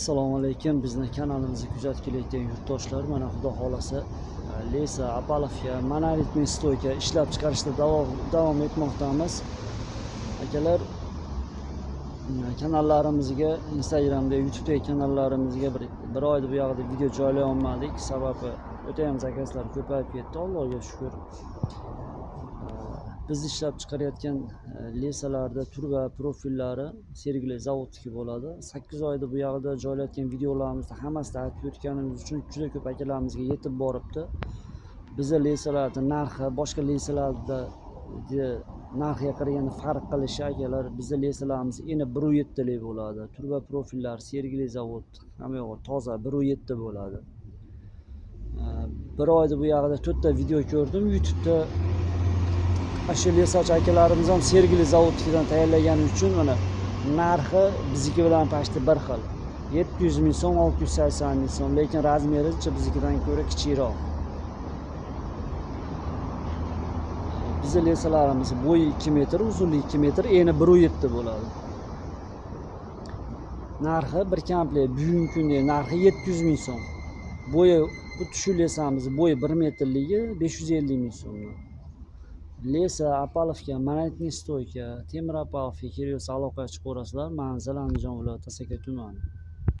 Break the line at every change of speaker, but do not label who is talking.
Assalomu alaykum. Bizni kanalimizni kuzatib kelayotgan yurtdoshlar, mana xudo xolasa Lesa Apalovga monolitniy stoyka ishlab chiqarishda davom etmoqdamiz. Akalar, kanallarimizga, Instagramda, YouTube'dagi kanallarimizga bir oyda bu yoqda video joylay olmadik. Sababi o'ta ham zakazlar ko'payib ketdi, Allohga shukr. Biz ishlab chiqarayotgan lesalarda tur va profillari Sergeli zavodniki bo'ladi. 8 oyda bu yoqda joylayotgan videolarimizda hammasida aytib o'tganimiz uchun juda ko'p akalarimizga yetib boribdi. Bizda lesalarda narxi boshqa lesalarda narxiga qaraganda farq qilishi akalar, bizda lesalarimiz eni 1.7 lik bo'ladi. Tur va profillar Sergeli zavod, hamma yo'q toza 1.7 bo'ladi. Bir oyda bu yoqda 4 ta video ko'rdim YouTube'da. Shu lesachi akalarimiz ham Sergeli zavodnikidan tayyorlagani uchun mana narxi bizniki bilan pashti bir xil. 700 ming so'm, 680 ming so'm, lekin razmericha biznikidan ko'ra kichikroq. Bizning lesalarimiz bo'yi 2 metr, uzunligi 2 metr, eni 1.7 bo'ladi. Narxi bir komplet bugungi kunda narxi 700 ming so'm. Bo'yi bu shu lesamiz bo'yi 1 metrligi 550 ming so'mdan. Lesa Apalovga monolitniy stoyka, Temur Apalovga kerak bo'lsa aloqaga chiqaverasizlar. Manzil Andijon viloyati Asaka tumani.